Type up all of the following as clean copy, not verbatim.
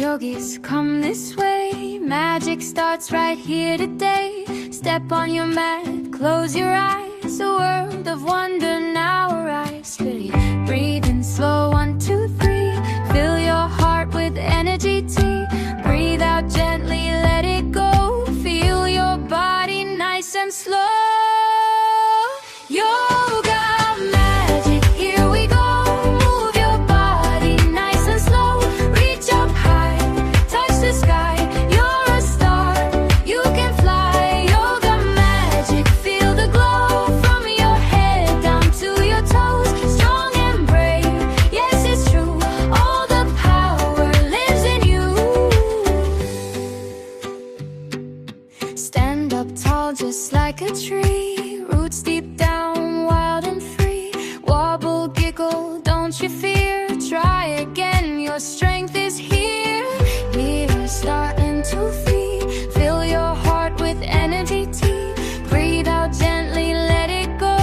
yogis, come this way. Magic starts right here today. Step on your mat, close your eyes. A world of wonder now arise. Steady, breathe in slow, 1, 2, 3. Fill your heart with energy tea. Breathe out gently, let it go. Feel your body nice and slow. Yoga magic, here we go. Move your body nice and slow. Reach up high, touch the sky. You're a star, you can fly. Yoga magic, feel the glow. From your head down to your toes. Strong and brave, yes it's true. All the power lives in you. Stand up tall just like a tree. Roots deep down, wild and free. Wobble, giggle, don't you fear. Try again, your strength is here. Here, starting to feed. Fill your heart with energy tea. Breathe out gently, let it go.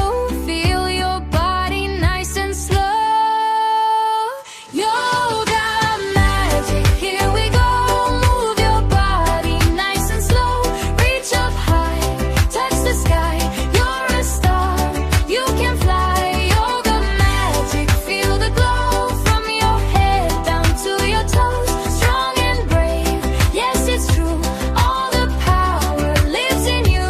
Feel your body nice and slow. Yoga magic, here we go. Move your body nice and slow. Reach up high, touch the sky. You're a star, you can fly. Yoga magic, feel the glow. From your head down to your toes. Strong and brave, yes it's true. All the power lives in you.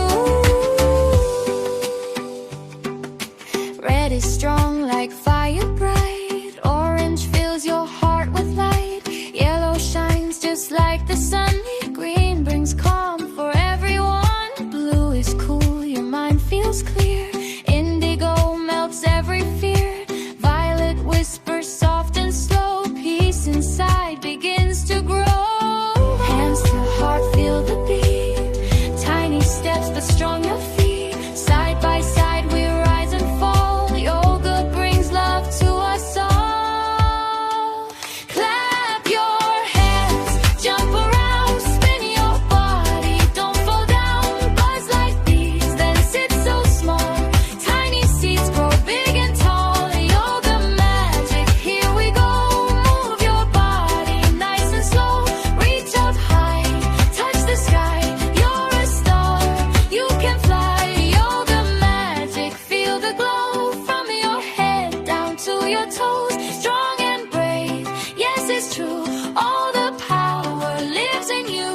Red is strong like fire bright. Orange fills your heart with light. Yellow shines just like the sun. Green brings calm for everyone. Blue is cool, your mind feels clear. Indigo melts every fear. Violet whispers soft and slow. Peace inside begins to grow. Hands to heart, feel the beat. Tiny steps but strong your feet. Side by side we rise and fall. Yoga brings love to us all. Clap your hands, jump around, spin your body. Don't fall down, buzz like bees, then sit so small. Tiny seeds grow big and tall. Yoga magic, here we go. Move your body nice and slow. Reach up high, touch the sky. You're a star, you can fly. Yoga magic, feel the glow. From your head down to your toes. Strong and brave, yes it's true. All the power lives in you.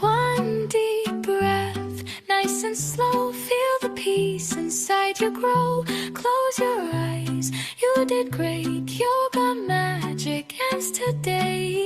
One deep breath, nice and slow. Feel the peace inside you grow. Close your eyes, you did great. Yoga magic ends today.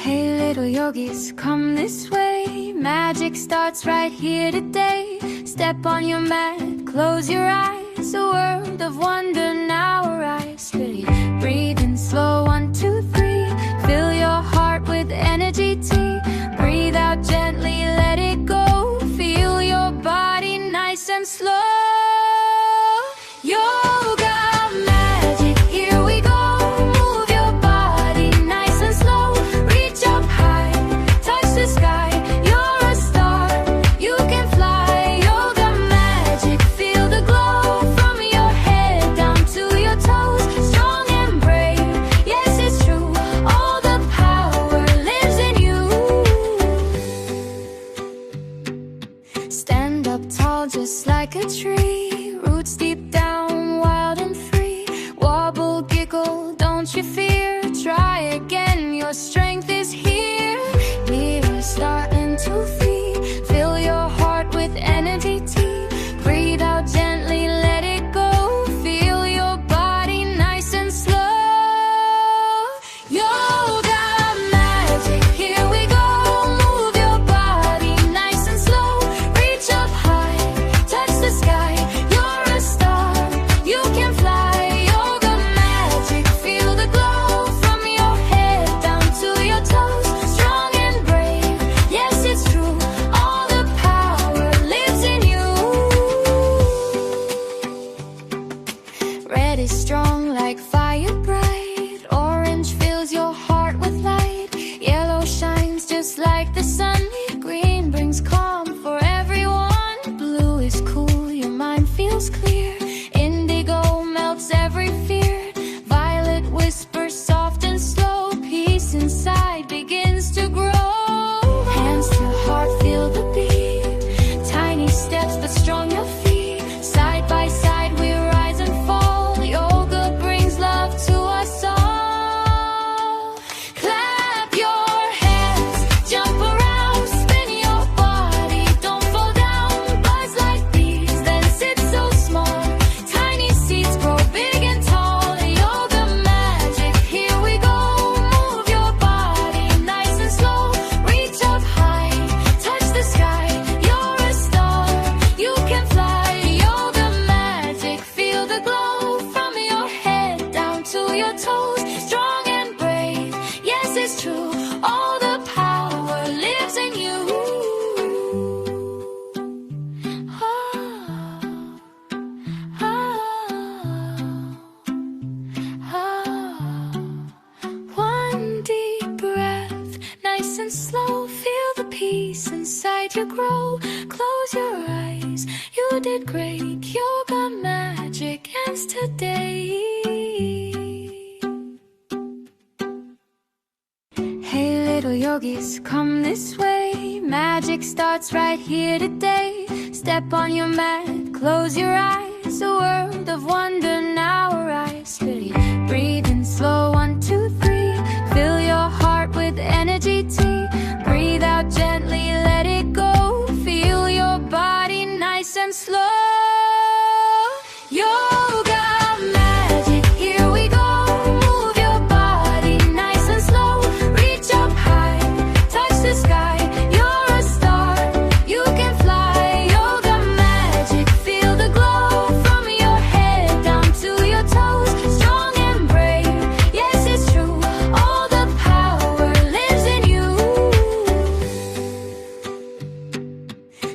Hey little yogis, come this way. Magic starts right here today. Step on your mat, close your eyes. A world of wonder now arise. Steady, breathe in slow, 1, 2, 3. Fill your heart with energy tea. Breathe out gently, let it go. Feel your body nice and slow. Yoga magic, here we go. Move your body nice and slow. Reach up high, touch the sky. You're a star, you can fly. Yoga magic, feel the glow. From your head down to your toes. Strong and brave, yes it's true. All the power lives in you. Stand up tall just like a tree. Roots deep down, wild and free. Wobble, giggle, don't you fear. Try again, your strength is here. Here, starting to feed. Fill your heart with energy tea. Breathe out gently, let it go. Feel your body nice and slow. Yoga magic, here we go. Move your body nice and slow. Reach up high, touch the sky. You're a star, you can fly. Yoga magic, feel the glow. From your head down to your toes. nice and slow. Feel the peace inside you grow. Close your eyes, you did great. Yoga magic ends today. Hey little yogis, come this way. Magic starts right here today. Step on your mat, close your eyes. A world of wonder now arise. Steady, breathe in slow, 1, 2, 3. Fill your heart with energy tea. Breathe out gently, let it go. Feel your body nice and slow. Yoga magic, here we go. Move your body nice and slow. Reach up high, touch the sky. You're a star, you can fly. Yoga magic, feel the glow. From your head down to your toes. Strong and brave, yes it's true. All the power lives in you.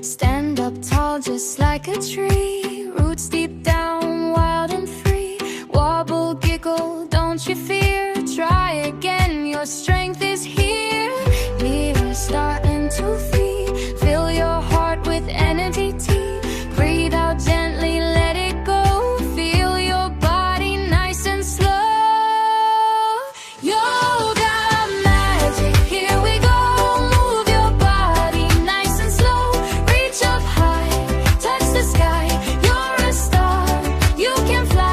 Stand up tall just like a tree. Roots deep down, wild and free. Wobble, giggle, don't you fear. Try again, your strength